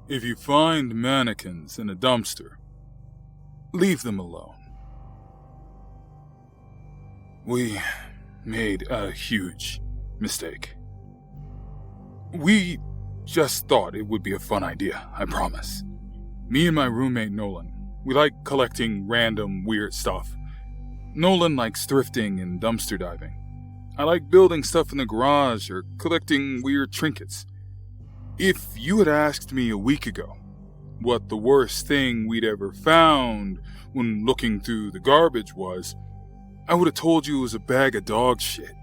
If you find mannequins in a dumpster, leave them alone. We made a huge mistake. We just thought it would be a fun idea, I promise. Me and my roommate Nolan, we like collecting random weird stuff. Nolan likes thrifting and dumpster diving. I like building stuff in the garage or collecting weird trinkets. If you had asked me a week ago what the worst thing we'd ever found when looking through the garbage was, I would have told you it was a bag of dog shit.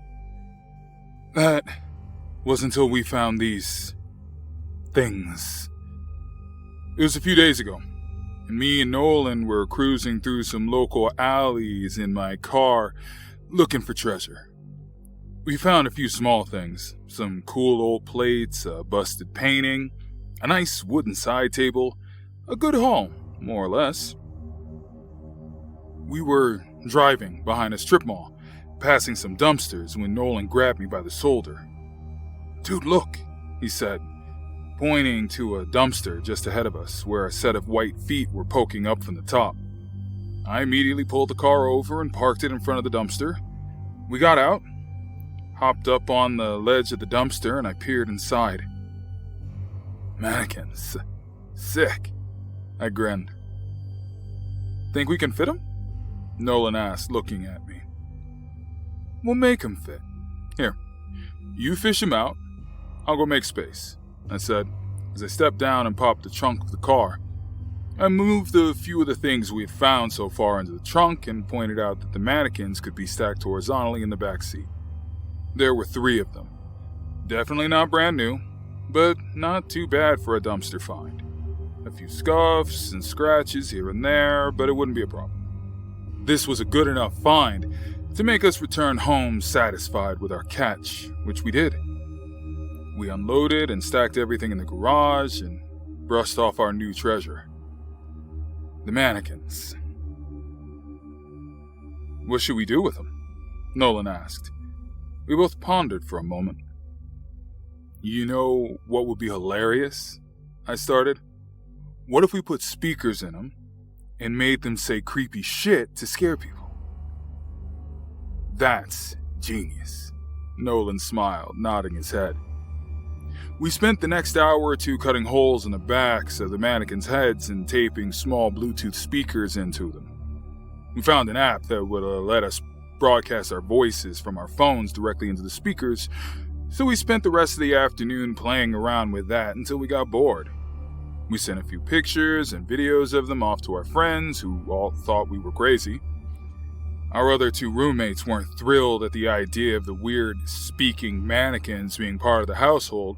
That was until we found these things. It was a few days ago, and me and Nolan were cruising through some local alleys in my car looking for treasure. We found a few small things, some cool old plates, a busted painting, a nice wooden side table, a good haul, more or less. We were driving behind a strip mall, passing some dumpsters when Nolan grabbed me by the shoulder. "Dude, look," he said, pointing to a dumpster just ahead of us where a set of white feet were poking up from the top. I immediately pulled the car over and parked it in front of the dumpster. We got out, hopped up on the ledge of the dumpster, and I peered inside. Mannequins. Sick. I grinned. "Think we can fit them?" Nolan asked, looking at me. "We'll make them fit. Here, you fish them out. I'll go make space," I said, as I stepped down and popped the trunk of the car. I moved a few of the things we had found so far into the trunk and pointed out that the mannequins could be stacked horizontally in the back seat. There were 3 of them. Definitely not brand new, but not too bad for a dumpster find. A few scuffs and scratches here and there, but it wouldn't be a problem. This was a good enough find to make us return home satisfied with our catch, which we did. We unloaded and stacked everything in the garage and brushed off our new treasure. The mannequins. "What should we do with them?" Nolan asked. We both pondered for a moment. "You know what would be hilarious?" I started. "What if we put speakers in them and made them say creepy shit to scare people?" "That's genius," Nolan smiled, nodding his head. We spent the next hour or two cutting holes in the backs of the mannequins' heads and taping small Bluetooth speakers into them. We found an app that would let us broadcast our voices from our phones directly into the speakers, so we spent the rest of the afternoon playing around with that until we got bored. We sent a few pictures and videos of them off to our friends, who all thought we were crazy. Our other 2 roommates weren't thrilled at the idea of the weird speaking mannequins being part of the household,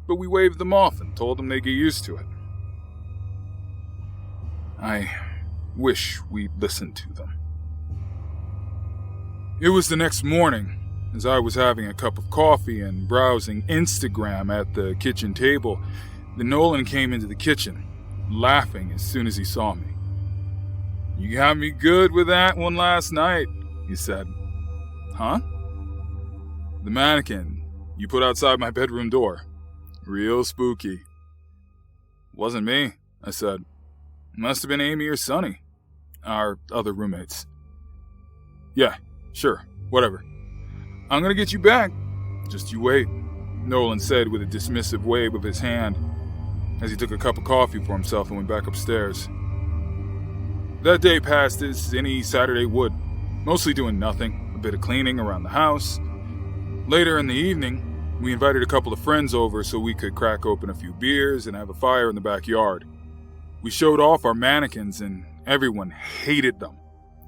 but we waved them off and told them they'd get used to it. I wish we'd listened to them. It was the next morning, as I was having a cup of coffee and browsing Instagram at the kitchen table, that Nolan came into the kitchen, laughing as soon as he saw me. "You got me good with that one last night," he said. "Huh?" "The mannequin you put outside my bedroom door. Real spooky." "Wasn't me," I said. "Must have been Amy or Sonny, our other roommates." "Yeah, sure, whatever. I'm gonna get you back. Just you wait," Nolan said with a dismissive wave of his hand as he took a cup of coffee for himself and went back upstairs. That day passed as any Saturday would, mostly doing nothing, a bit of cleaning around the house. Later in the evening, we invited a couple of friends over so we could crack open a few beers and have a fire in the backyard. We showed off our mannequins and everyone hated them,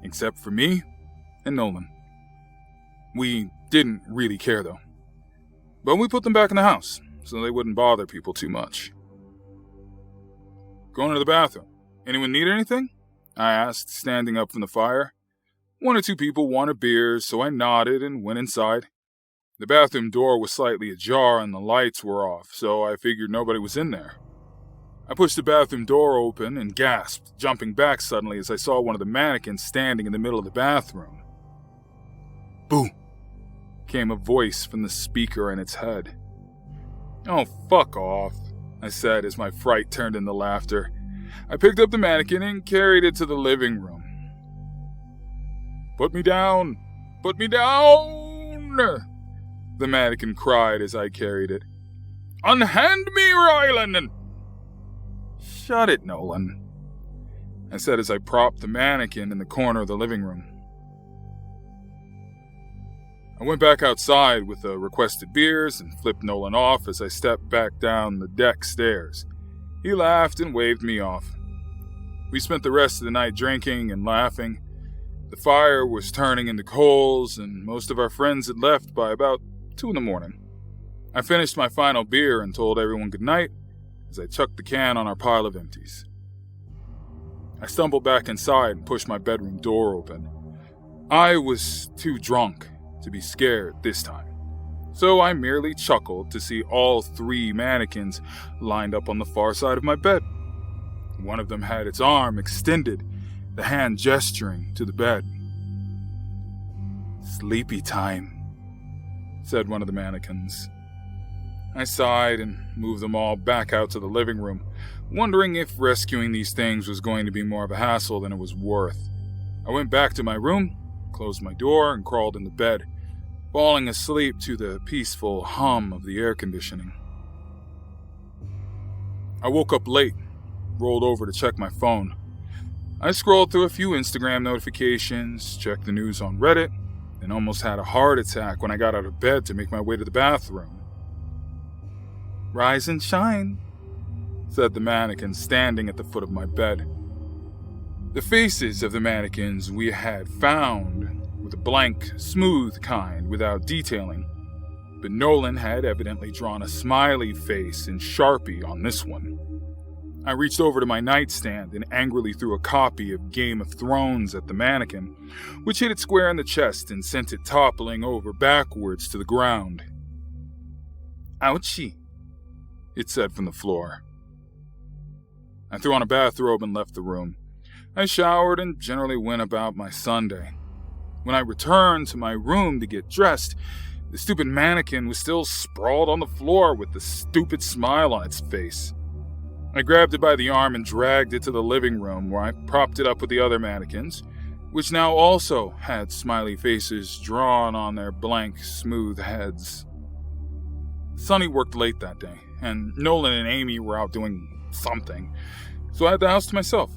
except for me and Nolan. We didn't really care though. But we put them back in the house so they wouldn't bother people too much. "Going to the bathroom. Anyone need anything?" I asked, standing up from the fire. 1 or 2 people wanted beers, so I nodded and went inside. The bathroom door was slightly ajar and the lights were off, so I figured nobody was in there. I pushed the bathroom door open and gasped, jumping back suddenly as I saw one of the mannequins standing in the middle of the bathroom. "Boo!" came a voice from the speaker in its head. "Oh, fuck off," I said as my fright turned into laughter. I picked up the mannequin and carried it to the living room. "Put me down! Put me down!" the mannequin cried as I carried it. "Unhand me, Rylan!" "Shut it, Nolan," I said as I propped the mannequin in the corner of the living room. I went back outside with the requested beers and flipped Nolan off as I stepped back down the deck stairs. He laughed and waved me off. We spent the rest of the night drinking and laughing. The fire was turning into coals, and most of our friends had left by about 2 a.m. I finished my final beer and told everyone goodnight as I chucked the can on our pile of empties. I stumbled back inside and pushed my bedroom door open. I was too drunk to be scared this time, so I merely chuckled to see all 3 mannequins lined up on the far side of my bed. One of them had its arm extended, the hand gesturing to the bed. "Sleepy time," said one of the mannequins. I sighed and moved them all back out to the living room, wondering if rescuing these things was going to be more of a hassle than it was worth. I went back to my room, closed my door, and crawled into bed, falling asleep to the peaceful hum of the air conditioning. I woke up late, rolled over to check my phone. I scrolled through a few Instagram notifications, checked the news on Reddit, and almost had a heart attack when I got out of bed to make my way to the bathroom. "Rise and shine," said the mannequin standing at the foot of my bed. The faces of the mannequins we had found were the blank, smooth kind without detailing, but Nolan had evidently drawn a smiley face in Sharpie on this one. I reached over to my nightstand and angrily threw a copy of Game of Thrones at the mannequin, which hit it square in the chest and sent it toppling over backwards to the ground. "Ouchie," it said from the floor. I threw on a bathrobe and left the room. I showered and generally went about my Sunday. When I returned to my room to get dressed, the stupid mannequin was still sprawled on the floor with the stupid smile on its face. I grabbed it by the arm and dragged it to the living room, where I propped it up with the other mannequins, which now also had smiley faces drawn on their blank, smooth heads. Sonny worked late that day, and Nolan and Amy were out doing something, so I had the house to myself.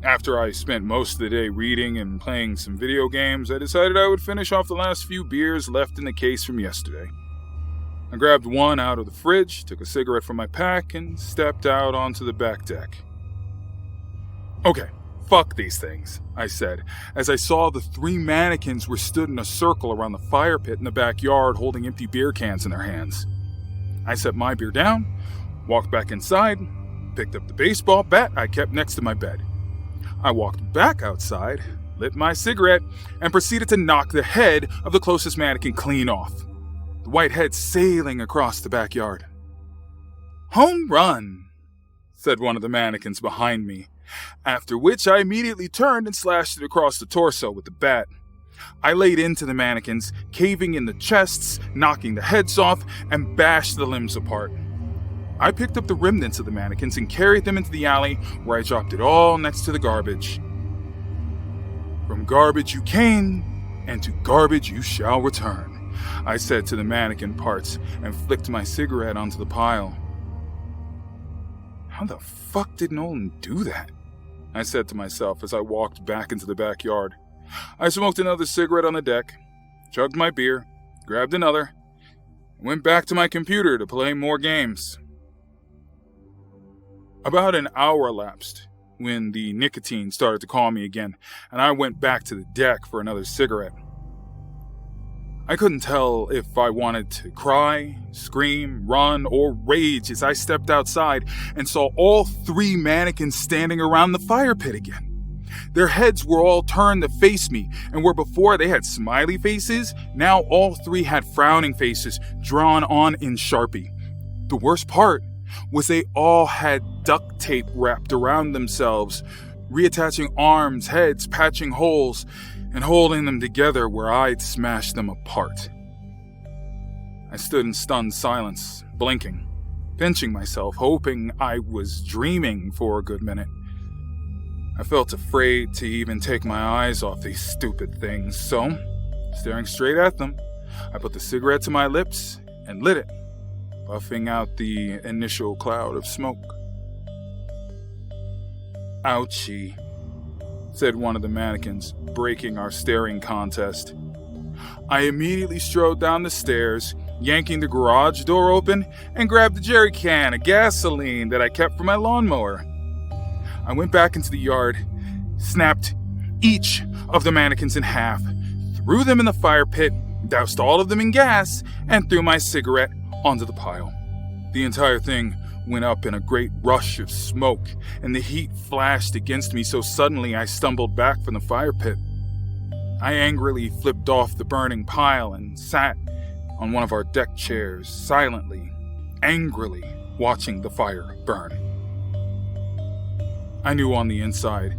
After I spent most of the day reading and playing some video games, I decided I would finish off the last few beers left in the case from yesterday. I grabbed one out of the fridge, took a cigarette from my pack, and stepped out onto the back deck. "Okay, fuck these things," I said, as I saw the 3 mannequins were stood in a circle around the fire pit in the backyard holding empty beer cans in their hands. I set my beer down, walked back inside, picked up the baseball bat I kept next to my bed. I walked back outside, lit my cigarette, and proceeded to knock the head of the closest mannequin clean off, the white head sailing across the backyard. "Home run," said one of the mannequins behind me, after which I immediately turned and slashed it across the torso with the bat. I laid into the mannequins, caving in the chests, knocking the heads off, and bashed the limbs apart. I picked up the remnants of the mannequins and carried them into the alley, where I dropped it all next to the garbage. "From garbage you came, and to garbage you shall return," I said to the mannequin parts and flicked my cigarette onto the pile. "How the fuck did Nolan do that?" I said to myself as I walked back into the backyard. I smoked another cigarette on the deck, chugged my beer, grabbed another, and went back to my computer to play more games. About an hour elapsed when the nicotine started to call me again, and I went back to the deck for another cigarette. I couldn't tell if I wanted to cry, scream, run, or rage as I stepped outside and saw all 3 mannequins standing around the fire pit again. Their heads were all turned to face me, and where before they had smiley faces, now all 3 had frowning faces drawn on in Sharpie. The worst part was they all had duct tape wrapped around themselves, reattaching arms, heads, patching holes, and holding them together where I'd smashed them apart. I stood in stunned silence, blinking, pinching myself, hoping I was dreaming for a good minute. I felt afraid to even take my eyes off these stupid things, so, staring straight at them, I put the cigarette to my lips and lit it, puffing out the initial cloud of smoke. "Ouchie," said one of the mannequins, breaking our staring contest. I immediately strode down the stairs, yanking the garage door open, and grabbed the jerry can of gasoline that I kept for my lawnmower. I went back into the yard, snapped each of the mannequins in half, threw them in the fire pit, doused all of them in gas, and threw my cigarette onto the pile. The entire thing went up in a great rush of smoke, and the heat flashed against me so suddenly I stumbled back from the fire pit. I angrily flipped off the burning pile and sat on one of our deck chairs, silently, angrily watching the fire burn. I knew on the inside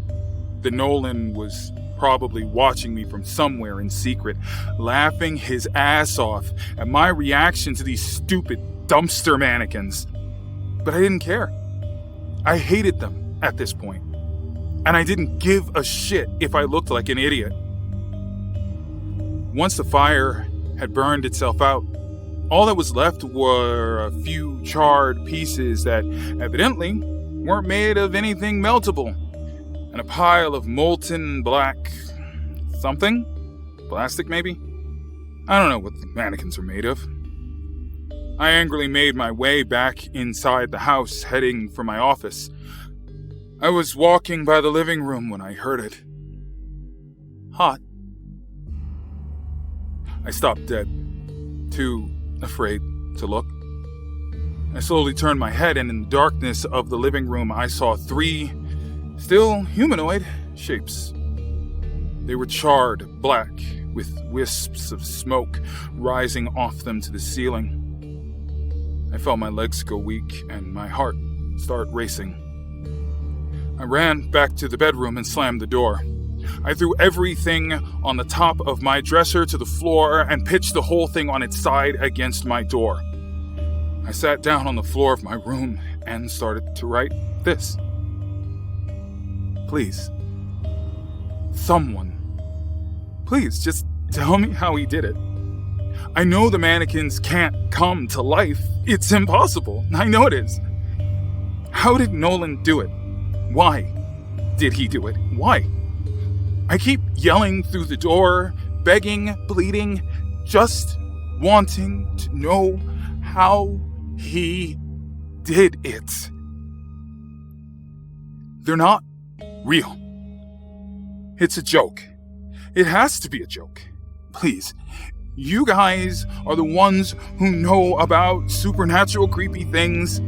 that Nolan was probably watching me from somewhere in secret, laughing his ass off at my reaction to these stupid dumpster mannequins. But I didn't care. I hated them at this point, and I didn't give a shit if I looked like an idiot. Once the fire had burned itself out, all that was left were a few charred pieces that evidently weren't made of anything meltable, and a pile of molten black something? Plastic, maybe? I don't know what the mannequins are made of. I angrily made my way back inside the house, heading for my office. I was walking by the living room when I heard it. Hot. I stopped dead, too afraid to look. I slowly turned my head, and in the darkness of the living room, I saw 3 still humanoid shapes. They were charred black, with wisps of smoke rising off them to the ceiling. I felt my legs go weak and my heart start racing. I ran back to the bedroom and slammed the door. I threw everything on the top of my dresser to the floor and pitched the whole thing on its side against my door. I sat down on the floor of my room and started to write this. Please. Someone. Please, just tell me how he did it. I know the mannequins can't come to life. It's impossible. I know it is. How did Nolan do it? Why did he do it? Why? I keep yelling through the door, begging, pleading, just wanting to know how he did it. They're not real. It's a joke. It has to be a joke. Please, you guys are the ones who know about supernatural creepy things.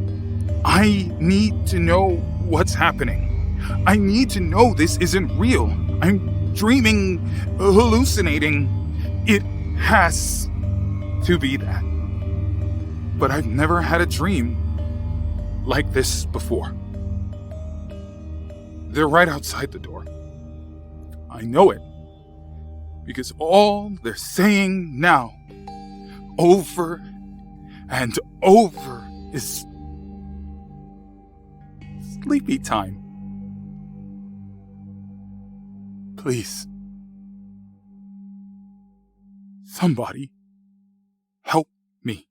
I need to know what's happening. I need to know this isn't real. I'm dreaming, hallucinating. It has to be that. But I've never had a dream like this before. They're right outside the door. I know it. Because all they're saying now, over and over, is sleepy time. Please. Somebody help me.